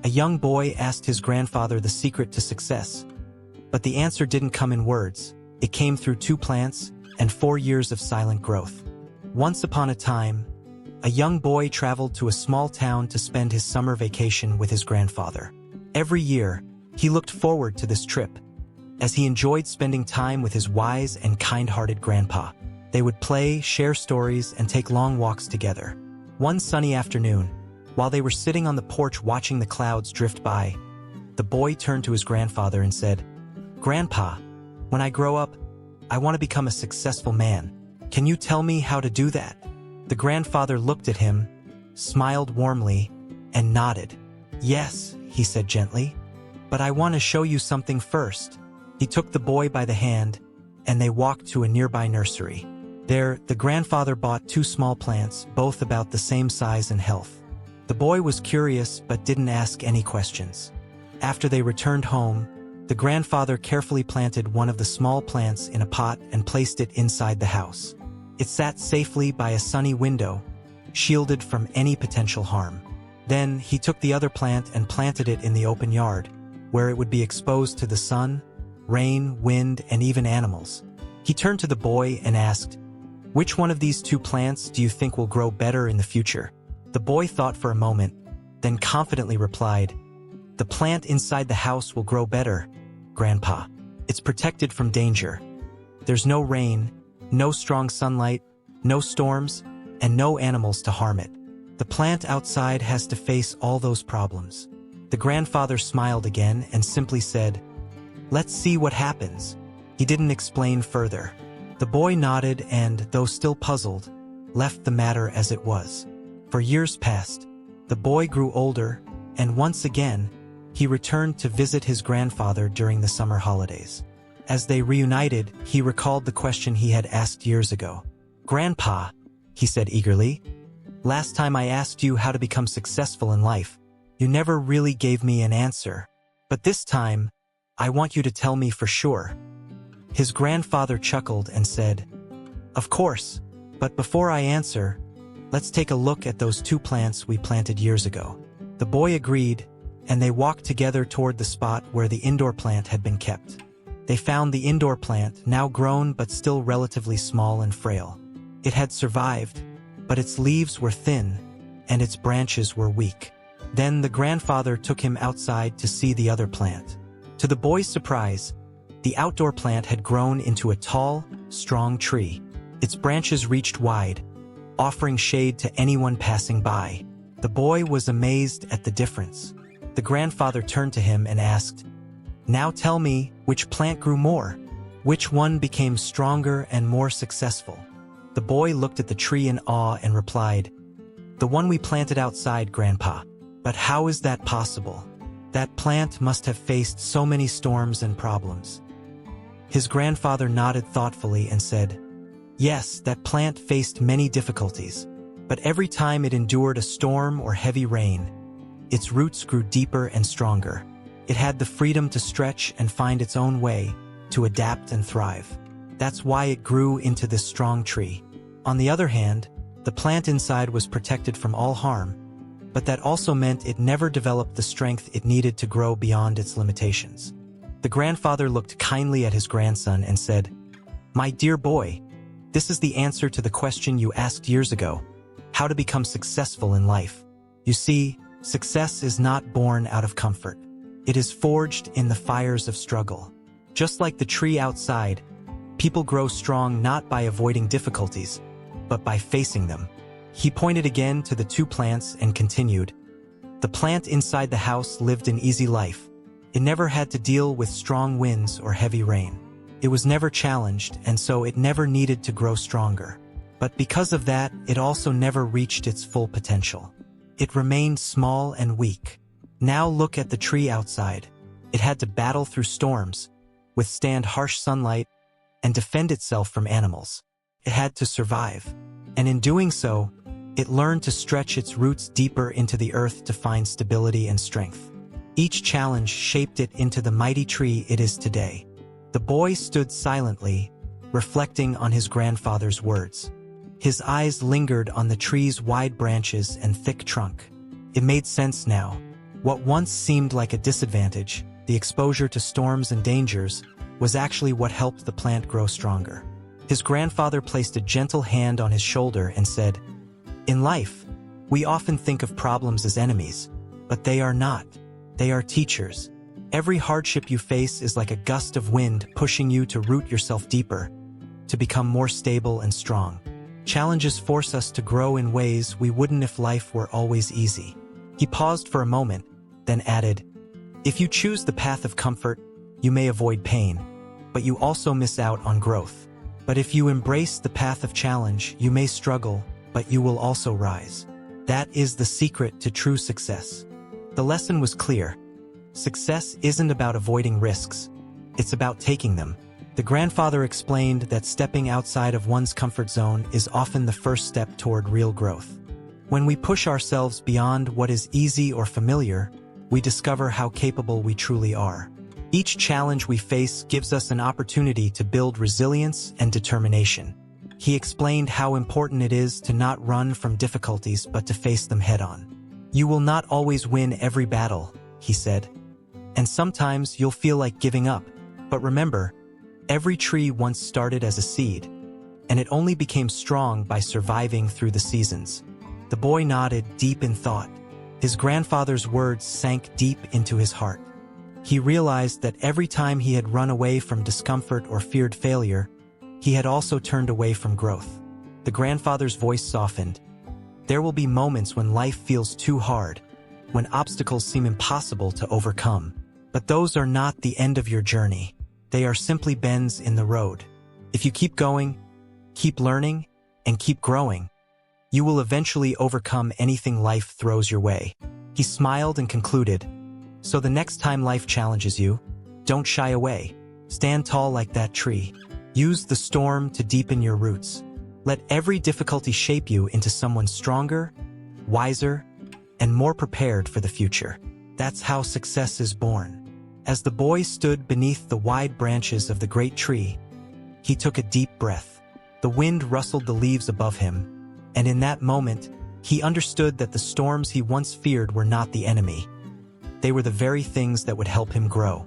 A young boy asked his grandfather the secret to success. But the answer didn't come in words. It came through 2 plants and 4 years of silent growth. Once upon a time, a young boy traveled to a small town to spend his summer vacation with his grandfather. Every year, he looked forward to this trip, as he enjoyed spending time with his wise and kind-hearted grandpa. They would play, share stories, and take long walks together. One sunny afternoon, while they were sitting on the porch watching the clouds drift by, the boy turned to his grandfather and said, "Grandpa, when I grow up, I want to become a successful man. Can you tell me how to do that?" The grandfather looked at him, smiled warmly, and nodded. "Yes," he said gently, "but I want to show you something first." He took the boy by the hand, and they walked to a nearby nursery. There, the grandfather bought 2 small plants, both about the same size and health. The boy was curious but didn't ask any questions. After they returned home, the grandfather carefully planted one of the small plants in a pot and placed it inside the house. It sat safely by a sunny window, shielded from any potential harm. Then he took the other plant and planted it in the open yard, where it would be exposed to the sun, rain, wind, and even animals. He turned to the boy and asked, "Which one of these 2 plants do you think will grow better in the future?" The boy thought for a moment, then confidently replied, "The plant inside the house will grow better, Grandpa. It's protected from danger. There's no rain, no strong sunlight, no storms, and no animals to harm it. The plant outside has to face all those problems." The grandfather smiled again and simply said, "Let's see what happens." He didn't explain further. The boy nodded and, though still puzzled, left the matter as it was. For years passed. The boy grew older, and once again, he returned to visit his grandfather during the summer holidays. As they reunited, he recalled the question he had asked years ago. "Grandpa," he said eagerly, "last time I asked you how to become successful in life, you never really gave me an answer. But this time, I want you to tell me for sure." His grandfather chuckled and said, "Of course, but before I answer, let's take a look at those 2 plants we planted years ago." The boy agreed, and they walked together toward the spot where the indoor plant had been kept. They found the indoor plant, now grown but still relatively small and frail. It had survived, but its leaves were thin, and its branches were weak. Then the grandfather took him outside to see the other plant. To the boy's surprise, the outdoor plant had grown into a tall, strong tree. Its branches reached wide, offering shade to anyone passing by. The boy was amazed at the difference. The grandfather turned to him and asked, "Now tell me, which plant grew more? Which one became stronger and more successful?" The boy looked at the tree in awe and replied, "The one we planted outside, Grandpa. But how is that possible? That plant must have faced so many storms and problems." His grandfather nodded thoughtfully and said, "Yes, that plant faced many difficulties, but every time it endured a storm or heavy rain, its roots grew deeper and stronger. It had the freedom to stretch and find its own way, to adapt and thrive. That's why it grew into this strong tree." On the other hand, the plant inside was protected from all harm, but that also meant it never developed the strength it needed to grow beyond its limitations. The grandfather looked kindly at his grandson and said, "My dear boy, this is the answer to the question you asked years ago, how to become successful in life. You see, success is not born out of comfort. It is forged in the fires of struggle. Just like the tree outside, people grow strong not by avoiding difficulties, but by facing them." He pointed again to the 2 plants and continued, "The plant inside the house lived an easy life. It never had to deal with strong winds or heavy rain. It was never challenged, and so it never needed to grow stronger. But because of that, it also never reached its full potential. It remained small and weak. Now look at the tree outside. It had to battle through storms, withstand harsh sunlight, and defend itself from animals. It had to survive. And in doing so, it learned to stretch its roots deeper into the earth to find stability and strength. Each challenge shaped it into the mighty tree it is today." The boy stood silently, reflecting on his grandfather's words. His eyes lingered on the tree's wide branches and thick trunk. It made sense now. What once seemed like a disadvantage, the exposure to storms and dangers, was actually what helped the plant grow stronger. His grandfather placed a gentle hand on his shoulder and said, "In life, we often think of problems as enemies, but they are not. They are teachers. Every hardship you face is like a gust of wind pushing you to root yourself deeper, to become more stable and strong. Challenges force us to grow in ways we wouldn't if life were always easy." He paused for a moment, then added, "If you choose the path of comfort, you may avoid pain, but you also miss out on growth. But if you embrace the path of challenge, you may struggle, but you will also rise. That is the secret to true success." The lesson was clear. Success isn't about avoiding risks. It's about taking them. The grandfather explained that stepping outside of one's comfort zone is often the first step toward real growth. When we push ourselves beyond what is easy or familiar, we discover how capable we truly are. Each challenge we face gives us an opportunity to build resilience and determination. He explained how important it is to not run from difficulties but to face them head-on. "You will not always win every battle," he said, "and sometimes you'll feel like giving up. But remember, every tree once started as a seed, and it only became strong by surviving through the seasons." The boy nodded, deep in thought. His grandfather's words sank deep into his heart. He realized that every time he had run away from discomfort or feared failure, he had also turned away from growth. The grandfather's voice softened. "There will be moments when life feels too hard, when obstacles seem impossible to overcome. But those are not the end of your journey. They are simply bends in the road. If you keep going, keep learning, and keep growing, you will eventually overcome anything life throws your way." He smiled and concluded, "So the next time life challenges you, don't shy away. Stand tall like that tree. Use the storm to deepen your roots. Let every difficulty shape you into someone stronger, wiser, and more prepared for the future." That's how success is born. As the boy stood beneath the wide branches of the great tree, he took a deep breath. The wind rustled the leaves above him, and in that moment, he understood that the storms he once feared were not the enemy. They were the very things that would help him grow.